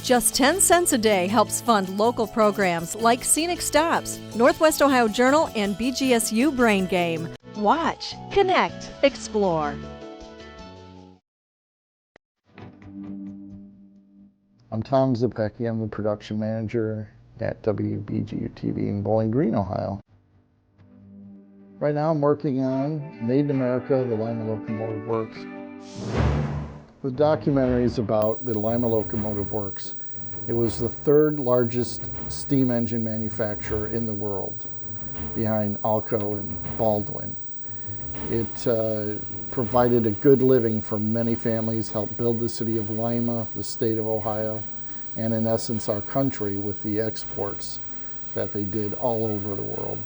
Just 10 cents a day helps fund local programs like Scenic Stops, Northwest Ohio Journal, and BGSU Brain Game. Watch, connect, explore. I'm Tom Zapiecki. I'm the production manager at WBGU-TV in Bowling Green, Ohio. Right now I'm working on Made in America, the Lima Locomotive Works. The documentary is about the Lima Locomotive Works. It was the third largest steam engine manufacturer in the world, behind Alco and Baldwin. It provided a good living for many families, helped build the city of Lima, the state of Ohio, and in essence our country with the exports that they did all over the world.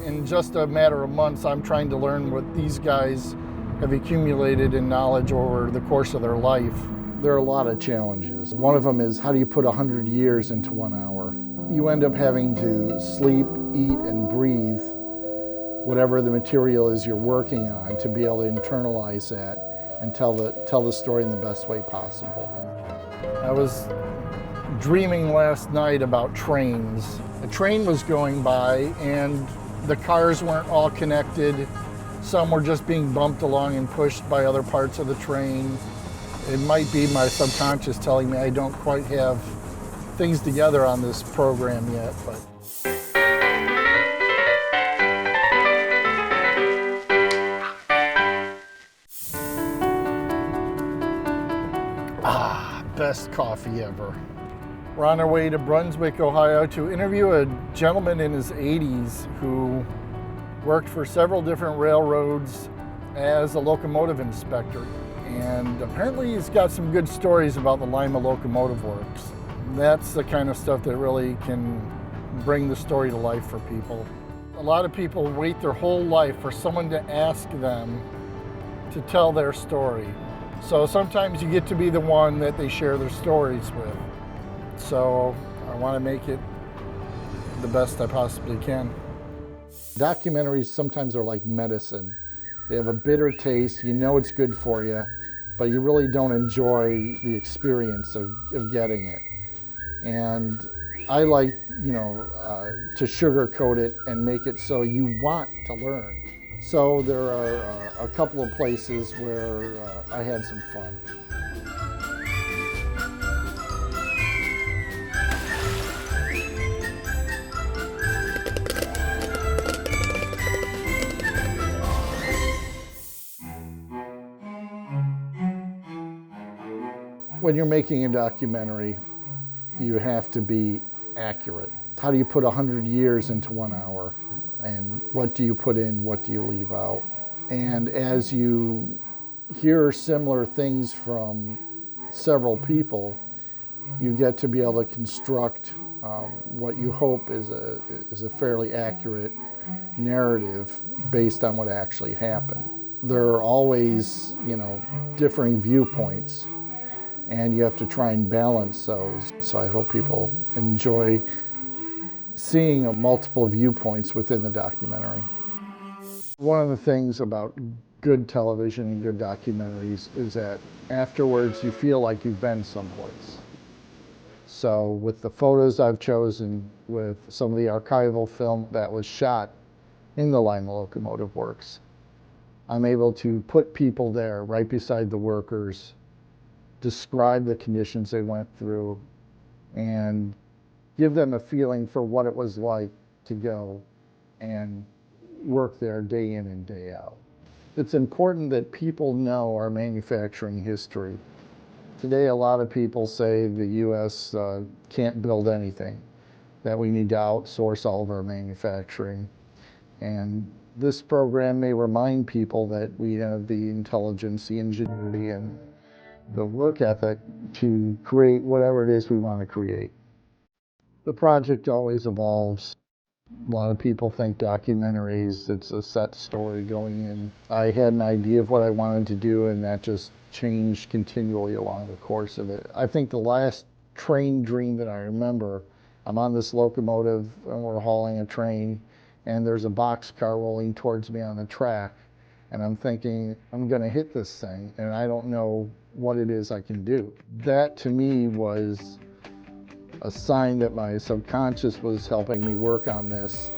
In just a matter of months, I'm trying to learn what these guys have accumulated in knowledge over the course of their life. There are a lot of challenges. One of them is, how do you put 100 years into 1 hour? You end up having to sleep, eat, and breathe whatever the material is you're working on to be able to internalize that and tell the story in the best way possible. I was dreaming last night about trains. A train was going by and the cars weren't all connected. Some were just being bumped along and pushed by other parts of the train. It might be my subconscious telling me I don't quite have things together on this program yet, but. Best coffee ever. We're on our way to Brunswick, Ohio to interview a gentleman in his 80s who worked for several different railroads as a locomotive inspector. And apparently he's got some good stories about the Lima Locomotive Works. That's the kind of stuff that really can bring the story to life for people. A lot of people wait their whole life for someone to ask them to tell their story. So sometimes you get to be the one that they share their stories with. So I want to make it the best I possibly can. Documentaries sometimes are like medicine. They have a bitter taste, you know it's good for you, but you really don't enjoy the experience of getting it. And I like, to sugarcoat it and make it so you want to learn. So there are a couple of places where I had some fun. When you're making a documentary, you have to be accurate. How do you put 100 years into 1 hour? And what do you put in, what do you leave out? And as you hear similar things from several people, you get to be able to construct what you hope is a fairly accurate narrative based on what actually happened. There are always, differing viewpoints, and you have to try and balance those. So I hope people enjoy seeing multiple viewpoints within the documentary. One of the things about good television and good documentaries is that afterwards you feel like you've been someplace. So with the photos I've chosen, with some of the archival film that was shot in the Lima Locomotive Works, I'm able to put people there right beside the workers, describe the conditions they went through, and give them a feeling for what it was like to go and work there day in and day out. It's important that people know our manufacturing history. Today, a lot of people say the U.S. Can't build anything, that we need to outsource all of our manufacturing. And this program may remind people that we have the intelligence, the ingenuity, and the work ethic to create whatever it is we want to create. The project always evolves. A lot of people think documentaries, it's a set story going in. I had an idea of what I wanted to do, and that just changed continually along the course of it. I think the last train dream that I remember, I'm on this locomotive and we're hauling a train, and there's a boxcar rolling towards me on the track, and I'm thinking, I'm gonna hit this thing, and I don't know what it is I can do. That to me was a sign that my subconscious was helping me work on this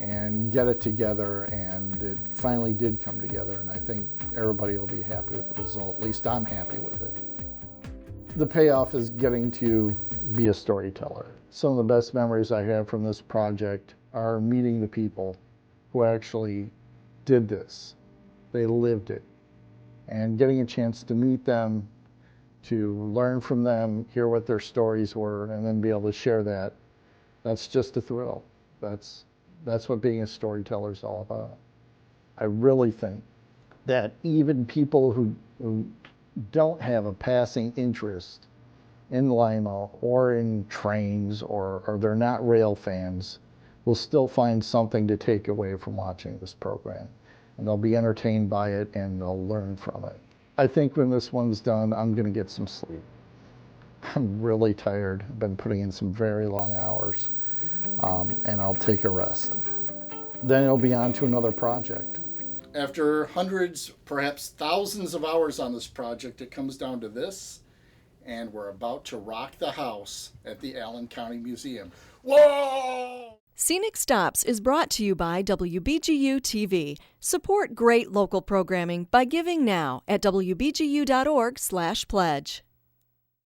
and get it together, and it finally did come together, and I think everybody will be happy with the result. At least I'm happy with it. The payoff is getting to be a storyteller. Some of the best memories I have from this project are meeting the people who actually did this. They lived it, and getting a chance to meet them, to learn from them, hear what their stories were, and then be able to share that. That's just a thrill. That's what being a storyteller is all about. I really think that even people who don't have a passing interest in Lima or in trains, or they're not rail fans, will still find something to take away from watching this program. And they'll be entertained by it, and they'll learn from it. I think when this one's done, I'm gonna get some sleep. I'm really tired. I've been putting in some very long hours, and I'll take a rest. Then it'll be on to another project. After hundreds, perhaps thousands of hours on this project, it comes down to this, and we're about to rock the house at the Allen County Museum. Whoa! Scenic Stops is brought to you by WBGU-TV. Support great local programming by giving now at wbgu.org/pledge.